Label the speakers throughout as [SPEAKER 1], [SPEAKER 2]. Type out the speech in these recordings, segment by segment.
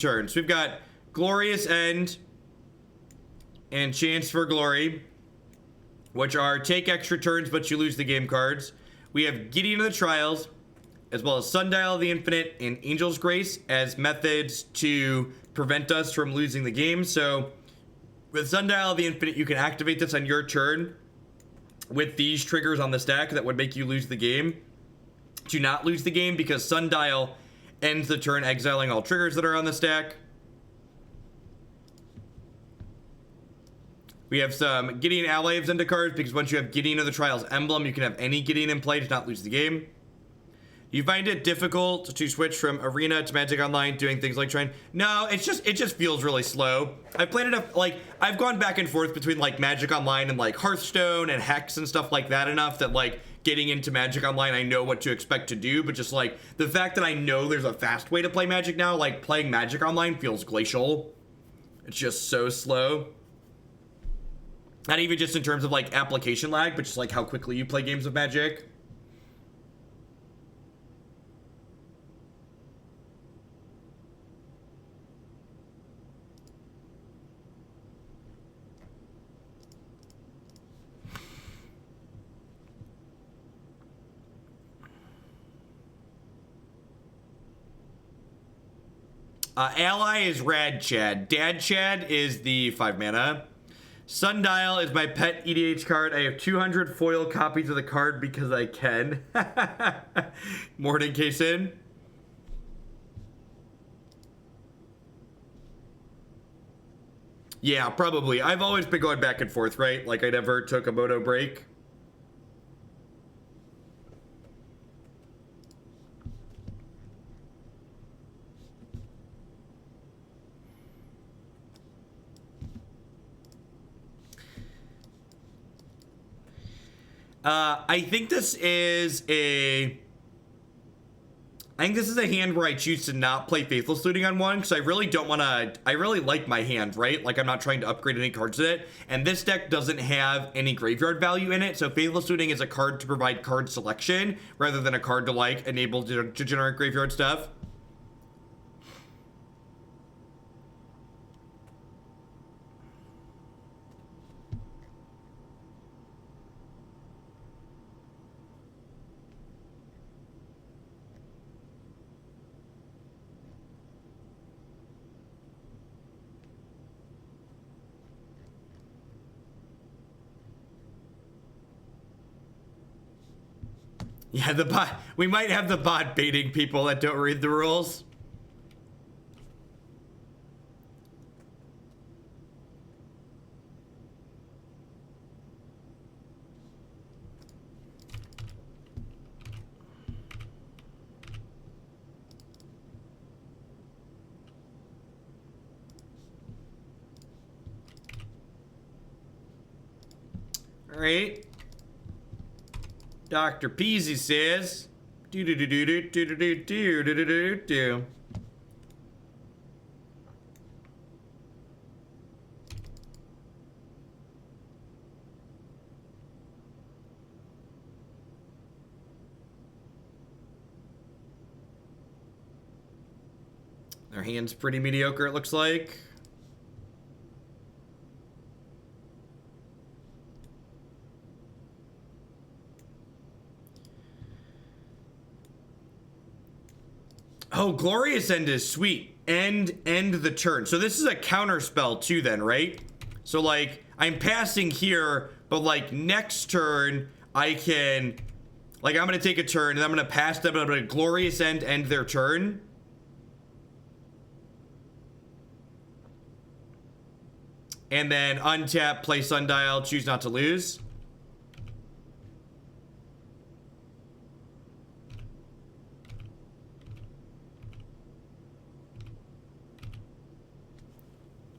[SPEAKER 1] turn. So we've got Glorious End and Chance for Glory, which are take extra turns but you lose the game cards. We have Gideon of the Trials, as well as Sundial of the Infinite and Angel's Grace as methods to prevent us from losing the game. So with Sundial of the Infinite, you can activate this on your turn with these triggers on the stack that would make you lose the game. To not lose the game, because Sundial ends the turn exiling all triggers that are on the stack. We have some Gideon Ally of Zendikar, because once you have Gideon of the Trials emblem, you can have any Gideon in play to not lose the game. You find it difficult to switch from Arena to Magic Online, doing things like Shrine? No, it just feels really slow. I've played enough, like, I've gone back and forth between, like, Magic Online and, like, Hearthstone and Hex and stuff like that enough that, like, getting into Magic Online, I know what to expect to do, but just, like, the fact that I know there's a fast way to play Magic now, like, playing Magic Online feels glacial. It's just so slow. Not even just in terms of, like, application lag, but just, like, how quickly you play games of Magic. Ally is Rad Chad. Dad Chad is the 5 mana. Sundial is my pet EDH card. I have 200 foil copies of the card because I can. Morning Kaysen. Yeah, probably. I've always been going back and forth, right? Like, I never took a moto break. I think this is a hand where I choose to not play Faithless Looting on one, because I really don't want to. I really like my hand, right? Like, I'm not trying to upgrade any cards in it, and this deck doesn't have any graveyard value in it, so Faithless Looting is a card to provide card selection rather than a card to, like, enable to generate graveyard stuff. Yeah, the bot. We might have the bot baiting people that don't read the rules. All right. Dr. Peasy says, do. Their hand's pretty mediocre, it looks like. Oh, Glorious End is sweet. End the turn. So this is a counter spell too then, right? So, like, I'm passing here, but, like, next turn, I can... Like, I'm going to take a turn, and I'm going to pass them, and I'm going to Glorious End their turn. And then untap, play Sundial, choose not to lose.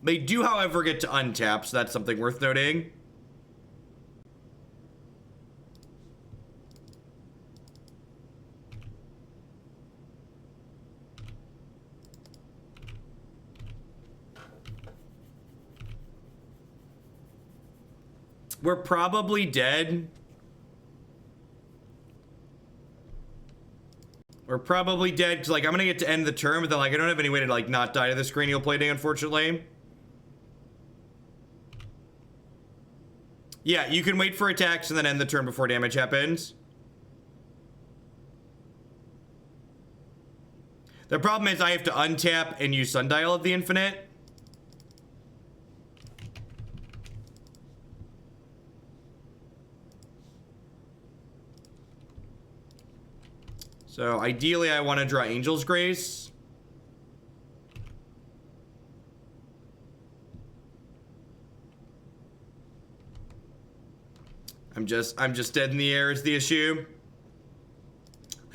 [SPEAKER 1] They do, however, get to untap, so that's something worth noting. We're probably dead. We're probably dead, because, like, I'm gonna get to end the turn, but then, like, I don't have any way to, like, not die to this cranial plating, unfortunately. Yeah, you can wait for attacks and then end the turn before damage happens. The problem is I have to untap and use Sundial of the Infinite. So ideally I want to draw Angel's Grace. I'm just dead in the air is the issue.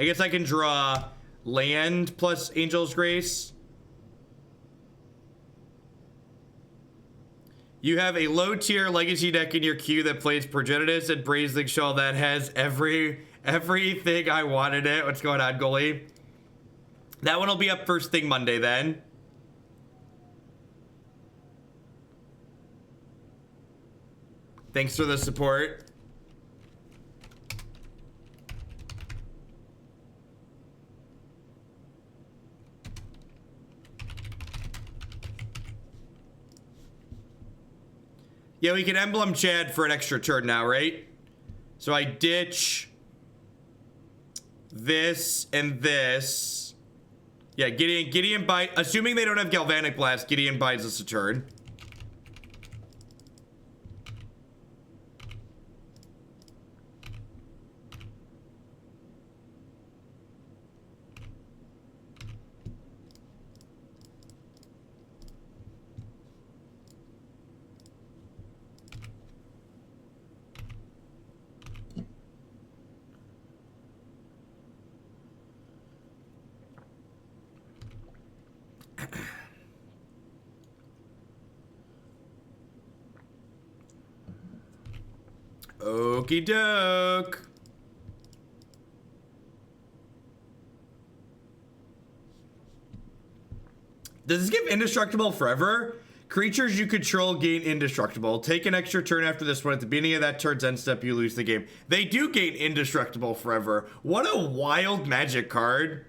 [SPEAKER 1] I guess I can draw land plus Angel's Grace. You have a low tier legacy deck in your queue that plays Progenitus and Brazeling Shaw that has everything I wanted it. What's going on, goalie? That one will be up first thing Monday then. Thanks for the support. Yeah, we can emblem Chad for an extra turn now, right? So I ditch this and this. Yeah, Gideon buy, assuming they don't have Galvanic Blast, Gideon buys us a turn. Okie doke. Does this give indestructible forever? Creatures you control gain indestructible. Take an extra turn after this one. At the beginning of that turn's end step, you lose the game. They do gain indestructible forever. What a wild Magic card.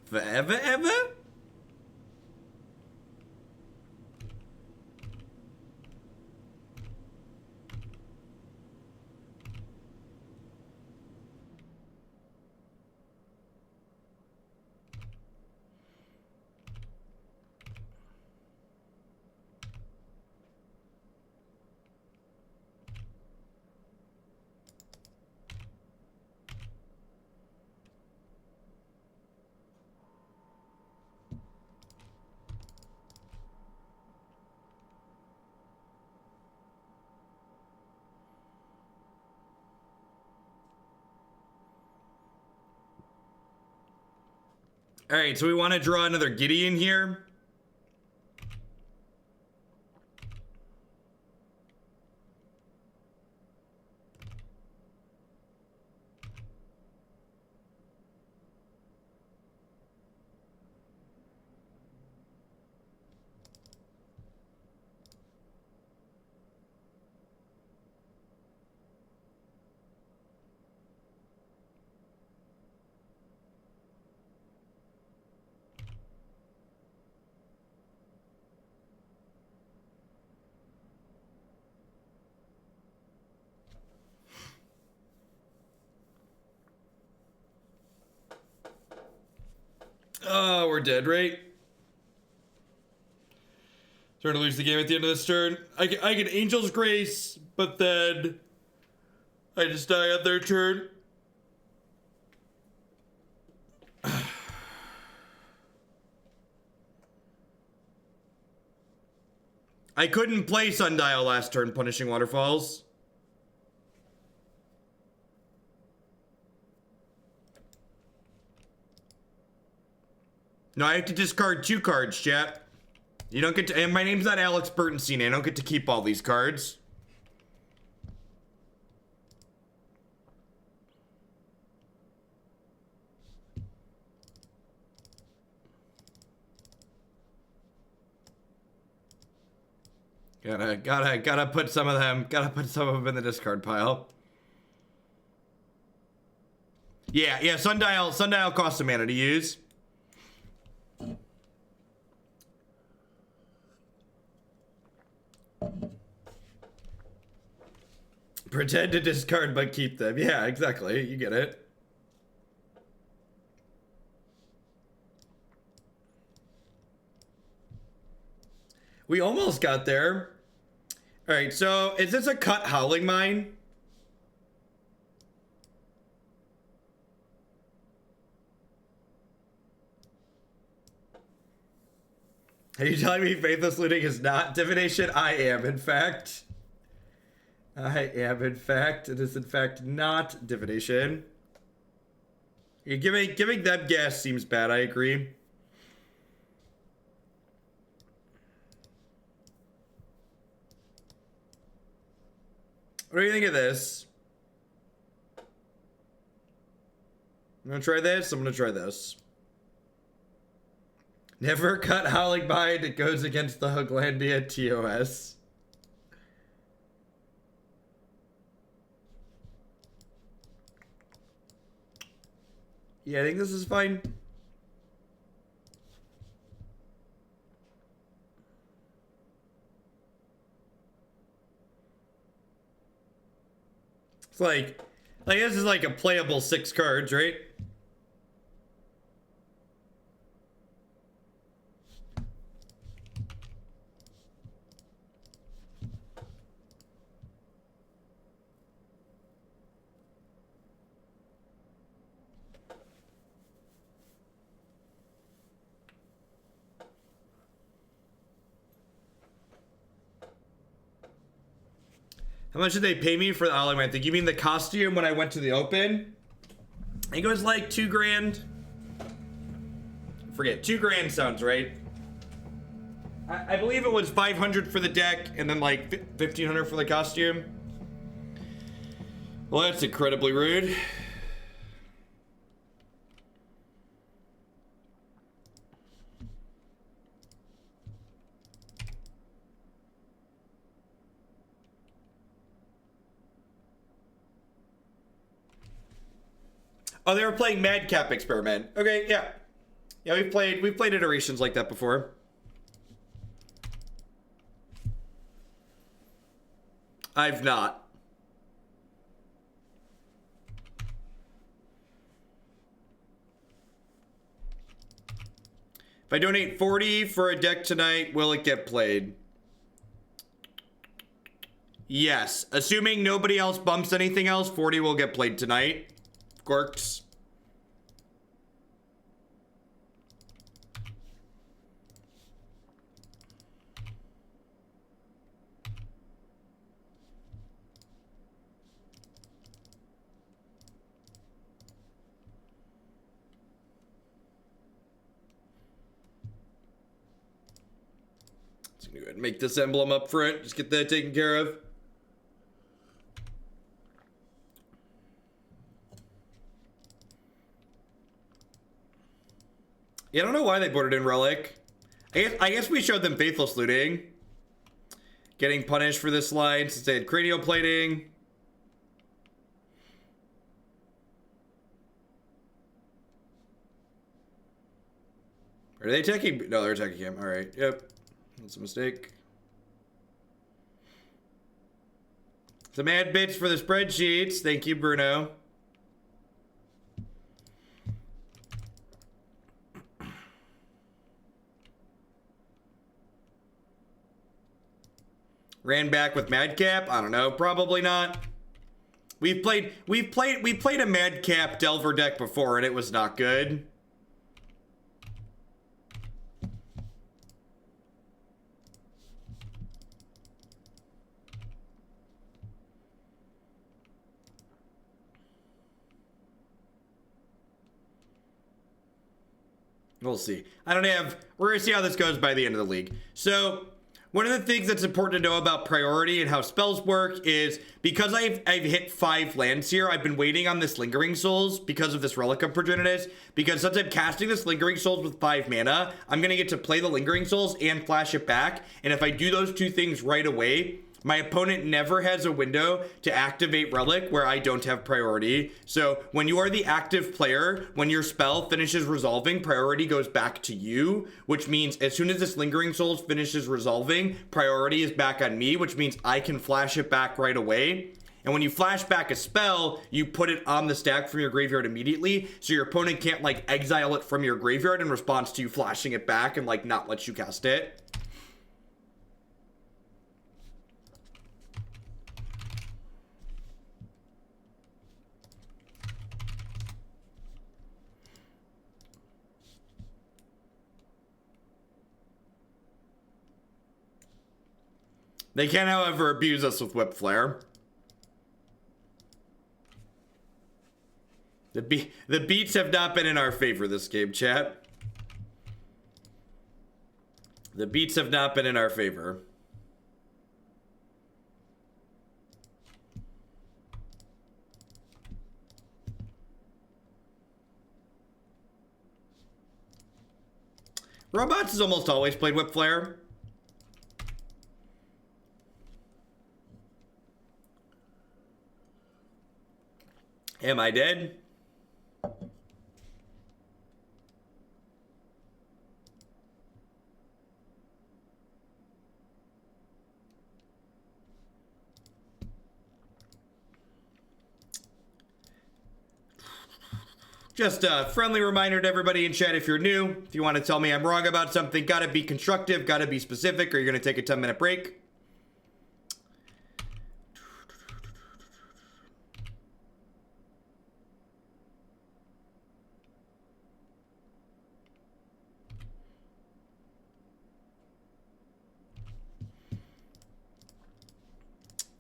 [SPEAKER 1] Forever, ever? All right, so we want to draw another Gideon here. Oh, we're dead, right? Starting to lose the game at the end of this turn. I get Angel's Grace, but then I just die on their turn. I couldn't play Sundial last turn, punishing Waterfalls. No, I have to discard 2 cards, chat. You don't get to, and my name's not Alex Bertenstein. I don't get to keep all these cards. Gotta put some of them. Gotta put some of them in the discard pile. Yeah. Sundial costs a mana to use. Pretend to discard but keep them. Yeah, exactly. You get it. We almost got there. All right, so is this a cut Howling Mine? Are you telling me Faithless Looting is not divination? I am, in fact. It is in fact not divination. You're giving them gas seems bad, I agree. What do you think of this? I'm gonna try this, I'm gonna try this. Never cut Howling Mine, it goes against the Hoglandia TOS. Yeah, I think this is fine. It's like this is like a playable 6 cards, right? How much did they pay me for the Howling Mine thing? You mean the costume when I went to the open? I think it was like $2 grand. Forget, $2 grand sounds right. I believe it was 500 for the deck and then like 1,500 for the costume. Well, that's incredibly rude. Oh, they were playing Madcap Experiment. Okay, yeah. Yeah, we've played iterations like that before. I've not. If I donate 40 for a deck tonight, will it get played? Yes. Assuming nobody else bumps anything else, 40 will get played tonight. Gorks. Let's go ahead and make this emblem up front. Just get that taken care of. Yeah, I don't know why they boarded in Relic. I guess we showed them Faithless Looting. Getting punished for this line since they had cranial plating. Are they attacking? No, they're attacking him. Alright, yep. That's a mistake. Some ad bits for the spreadsheets. Thank you, Bruno. Ran back with Madcap? I don't know. Probably not. We played a Madcap Delver deck before and it was not good. We'll see. We're gonna see how this goes by the end of the league. So One of the things that's important to know about priority and how spells work is because I've hit 5 lands here, I've been waiting on this Lingering Souls because of this Relic of Progenitus. Because since I'm casting this Lingering Souls with 5 mana, I'm going to get to play the Lingering Souls and flash it back. And if I do those two things right away, my opponent never has a window to activate Relic where I don't have priority. So when you are the active player, when your spell finishes resolving, priority goes back to you, which means as soon as this Lingering Souls finishes resolving, priority is back on me, which means I can flash it back right away. And when you flash back a spell, you put it on the stack from your graveyard immediately, so your opponent can't like exile it from your graveyard in response to you flashing it back and like not let you cast it. They can, however, abuse us with Whip Flare. The beats have not been in our favor this game, chat. The beats have not been in our favor. Robots has almost always played Whip Flare. Am I dead? Just a friendly reminder to everybody in chat, if you're new, if you want to tell me I'm wrong about something, gotta be constructive, gotta be specific, or you're gonna take a 10-minute break.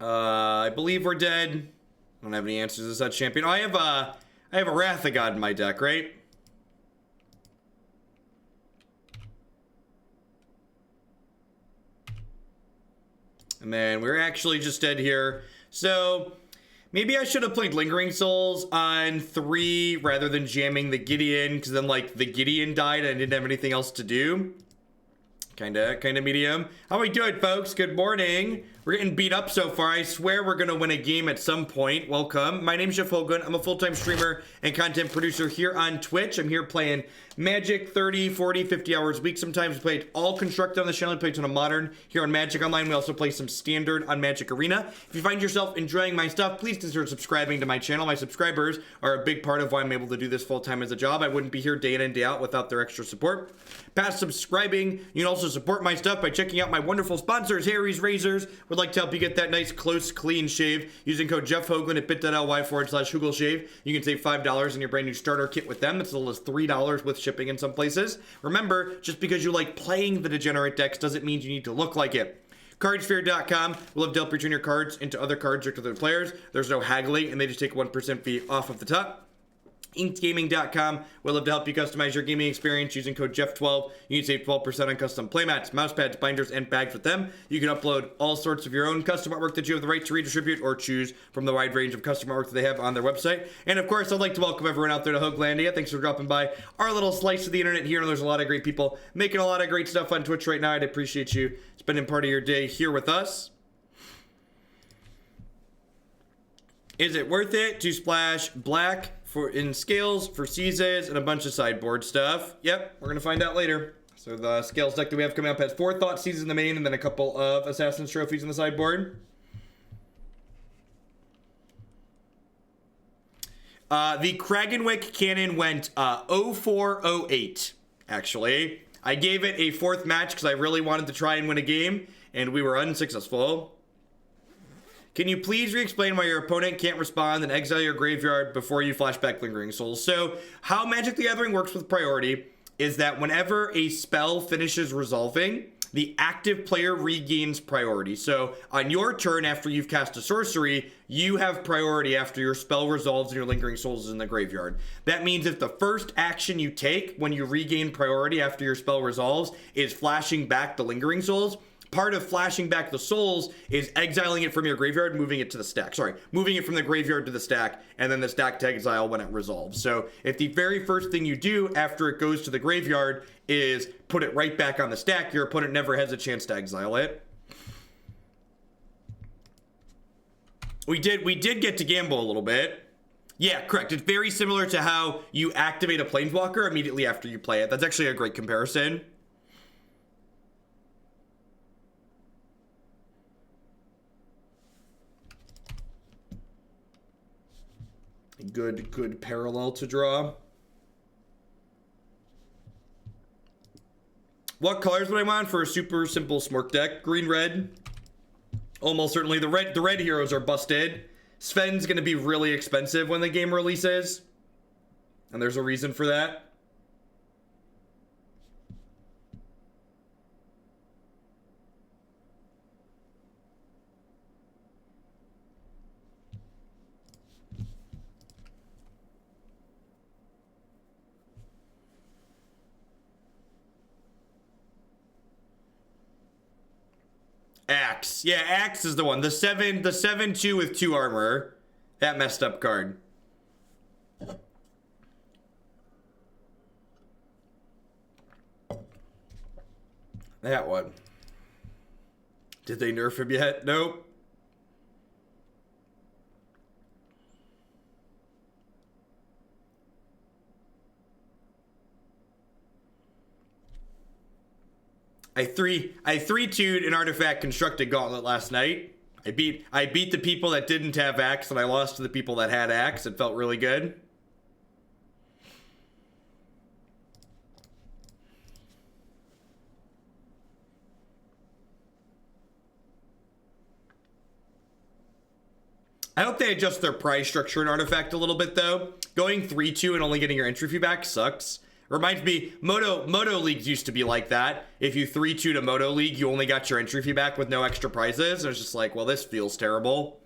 [SPEAKER 1] I believe we're dead. I don't have any answers as such, champion. Oh, I have a Wrath of God in my deck, right? And then we're actually just dead here. So maybe I should have played Lingering Souls on 3 rather than jamming the Gideon, because then like the Gideon died and I didn't have anything else to do. Kinda medium. How we doing, folks? Good morning. We're getting beat up so far. I swear we're gonna win a game at some point. Welcome. My name's Jeff Hogan. I'm a full-time streamer and content producer here on Twitch. I'm here playing Magic 30, 40, 50 hours a week. Sometimes we play all constructed on the channel. We play a ton of modern here on Magic Online. We also play some standard on Magic Arena. If you find yourself enjoying my stuff, please consider subscribing to my channel. My subscribers are a big part of why I'm able to do this full-time as a job. I wouldn't be here day in and day out without their extra support. Past subscribing, you can also support my stuff by checking out my wonderful sponsors, Harry's Razors. Would like to help you get that nice, close, clean shave using code Jeff Hogan at bit.ly/HugelShave. You can save $5 in your brand new starter kit with them. That's as little as $3 with shipping in some places. Remember, just because you like playing the degenerate decks doesn't mean you need to look like it. Cardsphere.com will have to help you turn your cards into other cards or to other players. There's no haggling, and they just take 1% fee off of the top. InkedGaming.com will have to help you customize your gaming experience using code Jeff12. You can save 12% on custom playmats, mousepads, binders, and bags with them. You can upload all sorts of your own custom artwork that you have the right to redistribute or choose from the wide range of custom artwork that they have on their website. And of course, I'd like to welcome everyone out there to Hoaglandia. Thanks for dropping by our little slice of the internet here. And there's a lot of great people making a lot of great stuff on Twitch right now. I'd appreciate you spending part of your day here with us. Is it worth it to splash black in scales for seizes and a bunch of sideboard stuff? Yep, we're gonna find out later. So the scales deck that we have coming up has 4 Thoughtseize in the main and then a couple of Assassin's Trophies in the sideboard. The Kragenwick cannon went 0408, actually. I gave it a 4th match because I really wanted to try and win a game, and we were unsuccessful. Can you please re-explain why your opponent can't respond and exile your graveyard before you flashback Lingering Souls? So, how Magic the Gathering works with priority is that whenever a spell finishes resolving, the active player regains priority. So, on your turn after you've cast a sorcery, you have priority after your spell resolves and your Lingering Souls is in the graveyard. That means if the first action you take when you regain priority after your spell resolves is flashing back the Lingering Souls, part of flashing back the souls is exiling it from your graveyard, moving it to the stack. Sorry, moving it from the graveyard to the stack, and then the stack to exile when it resolves. So if the very first thing you do after it goes to the graveyard is put it right back on the stack, your opponent never has a chance to exile it. We did get to gamble a little bit. Yeah, correct. It's very similar to how you activate a Planeswalker immediately after you play it. That's actually a great comparison. Good parallel to draw. What colors would I want for a super simple Smork deck? Green, red. Almost certainly. The red heroes are busted. Sven's gonna be really expensive when the game releases. And there's a reason for that. Axe. Yeah, Axe is the one. The 7/2 with 2 armor. That messed up card. That one. Did they nerf him yet? Nope. I 3-2'd an artifact constructed gauntlet last night. I beat the people that didn't have Axe, and I lost to the people that had Axe. It felt really good. I hope they adjust their price structure in Artifact a little bit, though. Going 3-2 and only getting your entry fee back sucks. Reminds me, Moto Leagues used to be like that. If you 3-2'd a Moto League, you only got your entry fee back with no extra prizes. And it's just like, well, this feels terrible.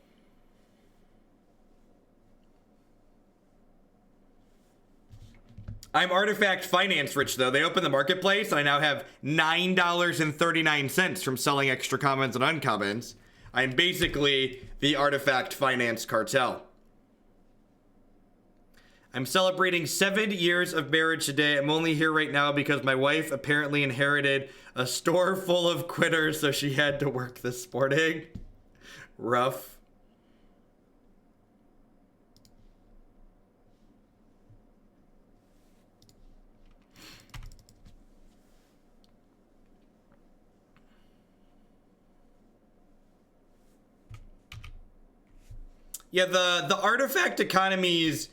[SPEAKER 1] I'm Artifact finance rich, though. They opened the marketplace, and I now have $9.39 from selling extra commons and uncommons. I'm basically the Artifact finance cartel. I'm celebrating 7 years of marriage today. I'm only here right now because my wife apparently inherited a store full of quitters, so she had to work this morning. Rough. Yeah, the artifact economy is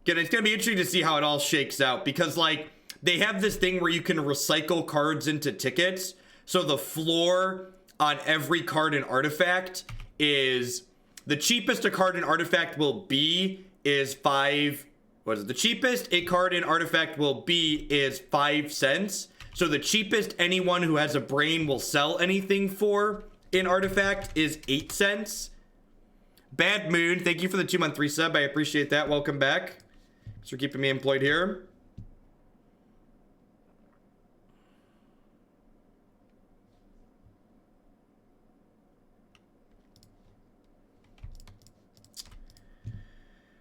[SPEAKER 1] it's gonna be interesting to see how it all shakes out, because like they have this thing where you can recycle cards into tickets. So the floor on every card in Artifact is the cheapest a card in Artifact will be is 5. What is it? The cheapest a card in Artifact will be is 5 cents. So the cheapest anyone who has a brain will sell anything for in Artifact is 8 cents. Bad Moon, thank you for the 2-month resub. I appreciate that. Welcome back. Thanks for keeping me employed here.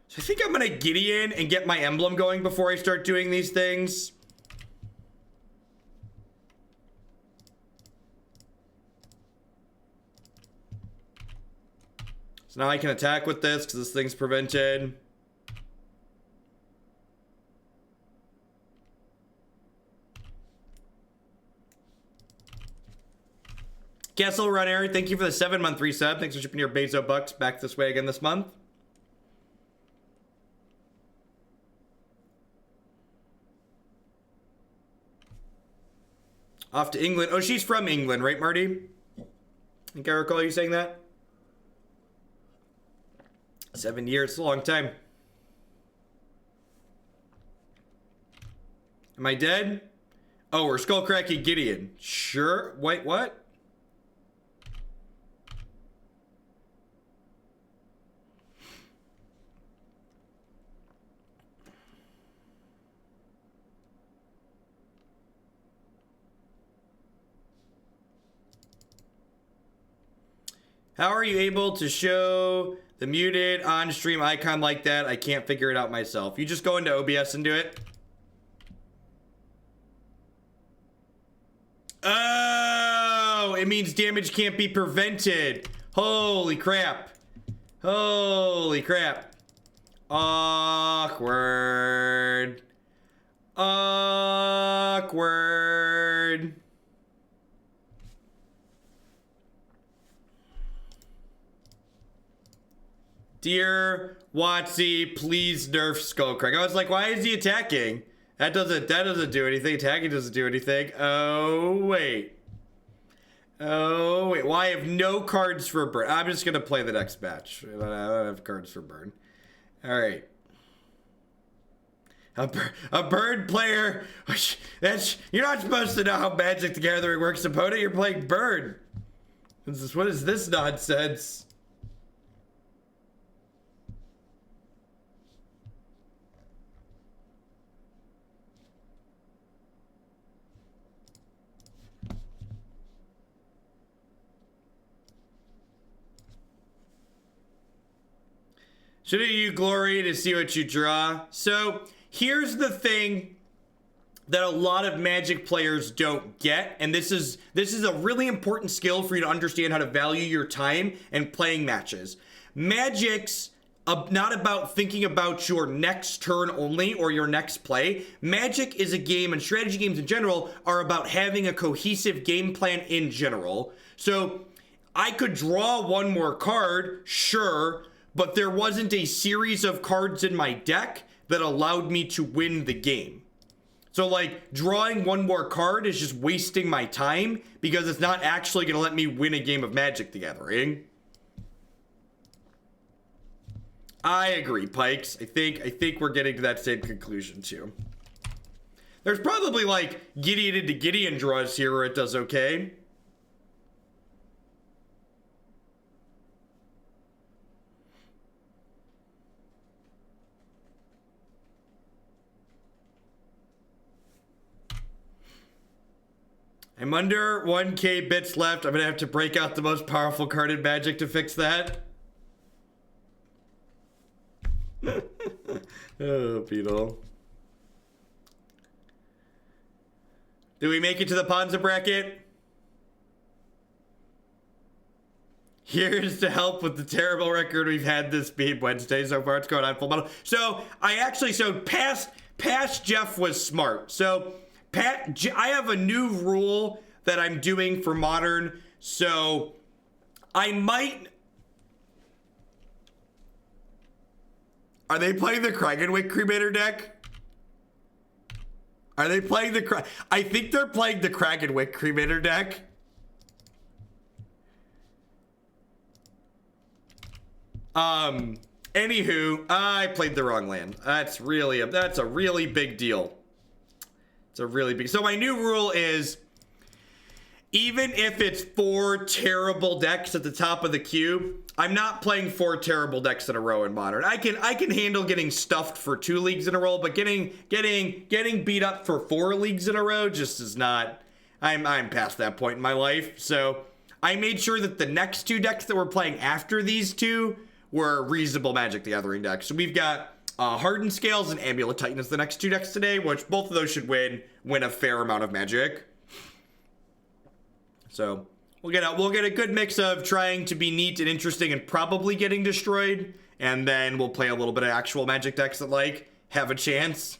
[SPEAKER 1] So I think I'm gonna Gideon and get my emblem going before I start doing these things. So now I can attack with this because this thing's prevented. Castle Runner, thank you for the 7-month resub. Thanks for shipping your Bezo bucks back this way again this month. Off to England. Oh, she's from England, right, Marty? I think I recall you saying that. 7 years, it's a long time. Am I dead? Oh, we're skullcracking Gideon. Sure. Wait, what? How are you able to show the muted on-stream icon like that? I can't figure it out myself. You just go into OBS and do it. Oh, it means damage can't be prevented. Holy crap. Holy crap. Awkward. Awkward. Dear Watsy, please nerf Skullcrack. I was like, why is he attacking? That doesn't do anything. Attacking doesn't do anything. Oh wait. Oh wait. Well, I have no cards for burn. I'm just gonna play the next match. I don't have cards for burn. All right. A bird player. You're not supposed to know how Magic the Gathering works, opponent. You're playing bird. What is this nonsense? Shouldn't you glory to see what you draw? So here's the thing that a lot of Magic players don't get, and this is a really important skill for you to understand how to value your time and playing matches. Magic's not about thinking about your next turn only or your next play. Magic is a game, and strategy games in general are about having a cohesive game plan in general. So I could draw one more card, sure, but there wasn't a series of cards in my deck that allowed me to win the game. So like drawing one more card is just wasting my time because it's not actually going to let me win a game of Magic the Gathering. I agree, Pikes. I think we're getting to that same conclusion too. There's probably like Gideon into Gideon draws here where it does okay. I'm under 1k bits left. I'm gonna have to break out the most powerful card in Magic to fix that. Oh, Beetle. Do we make it to the Ponza bracket? Here's to help with the terrible record we've had this beat Wednesday so far. It's going on full metal. So past Jeff was smart. So I have a new rule that I'm doing for Modern, so I might... Are they playing the Kragenwick Cremator deck? Are they playing the... I think they're playing the Kragenwick Cremator deck. Anywho, I played the wrong land. That's a really big deal. It's a really big... So my new rule is, even if it's 4 terrible decks at the top of the queue, I'm not playing 4 terrible decks in a row in Modern. I can handle getting stuffed for 2 leagues in a row, but getting beat up for 4 leagues in a row just is not... I'm past that point in my life. So I made sure that the next 2 decks that we're playing after these 2 were reasonable Magic the Gathering decks. So we've got Hardened Scales and Amulet Titan as the next 2 decks today, which both of those should win a fair amount of Magic. So we'll get a good mix of trying to be neat and interesting and probably getting destroyed, and then we'll play a little bit of actual Magic decks that like have a chance.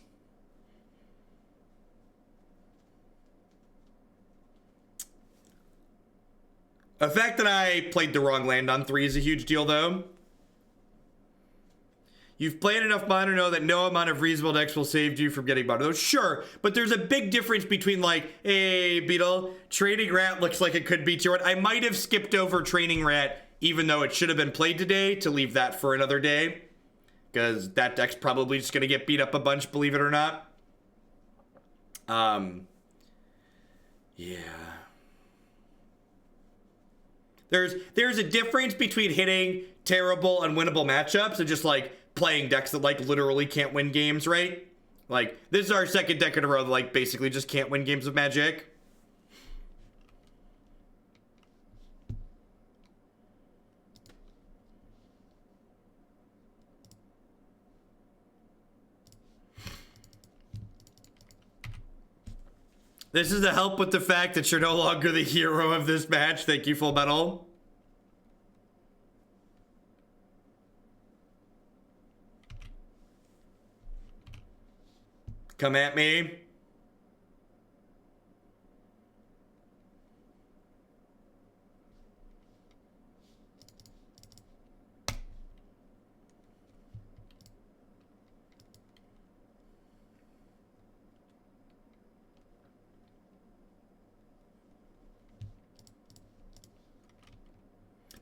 [SPEAKER 1] The fact that I played the wrong land on 3 is a huge deal, though. You've played enough Modern to know that no amount of reasonable decks will save you from getting Modern. Sure, but there's a big difference between like, hey, Beetle, Training Rat looks like it could beat you. I might have skipped over Training Rat, even though it should have been played today, to leave that for another day. Because that deck's probably just going to get beat up a bunch, believe it or not. Yeah. There's a difference between hitting terrible, unwinnable matchups and just like playing decks that like literally can't win games, right? Like this is our second deck in a row that like basically just can't win games of Magic. This is to help with the fact that you're no longer the hero of this match. Thank you, Full Metal. Come at me.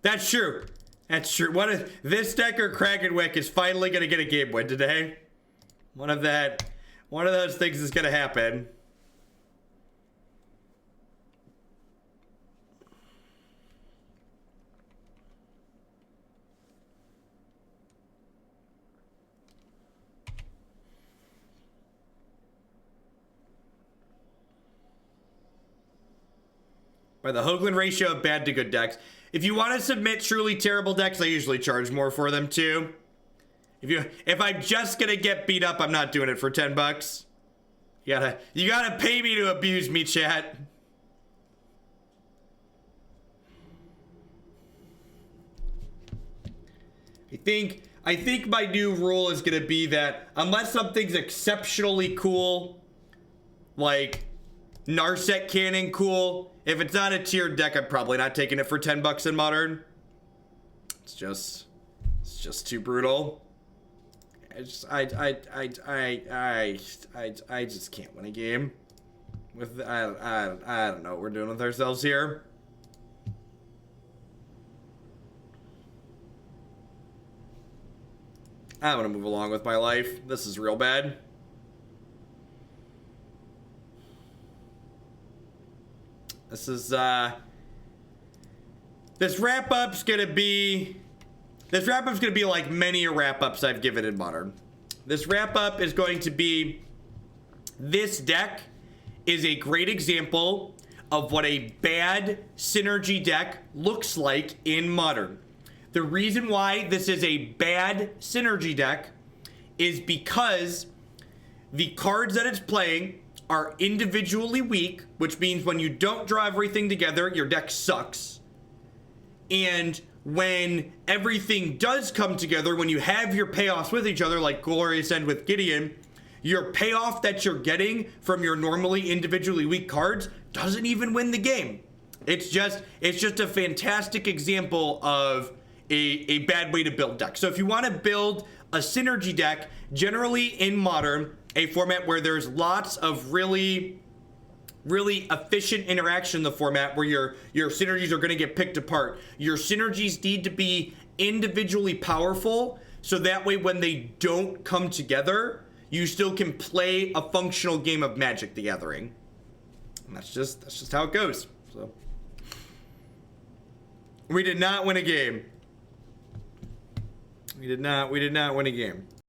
[SPEAKER 1] That's true. That's true. What is this deck or Krakenwick is finally gonna get a game win today? One of those things is gonna happen. By the Hoagland ratio of bad to good decks. If you want to submit truly terrible decks, I usually charge more for them too. If I'm just gonna get beat up, I'm not doing it for 10 bucks. You gotta pay me to abuse me, chat. I think my new rule is gonna be that unless something's exceptionally cool, like Narset Cannon cool, if it's not a tiered deck, I'm probably not taking it for 10 bucks in Modern. It's just too brutal. I just can't win a game with I don't know what we're doing with ourselves here. I want to move along with my life. This is real bad. This is this wrap-up's gonna be like many wrap-ups I've given in Modern. This wrap-up is going to be, this deck is a great example of what a bad synergy deck looks like in Modern. The reason why this is a bad synergy deck is because the cards that it's playing are individually weak, which means when you don't draw everything together, your deck sucks. And when everything does come together, when you have your payoffs with each other, like Glorious End with Gideon, your payoff that you're getting from your normally individually weak cards doesn't even win the game. It's just a fantastic example of a bad way to build decks. So if you want to build a synergy deck, generally in Modern, a format where there's lots of really efficient interaction in the format where your synergies are going to get picked apart. Your synergies need to be individually powerful, so that way when they don't come together, you still can play a functional game of Magic the Gathering. And that's just how it goes. So we did not win a game. We did not win a game.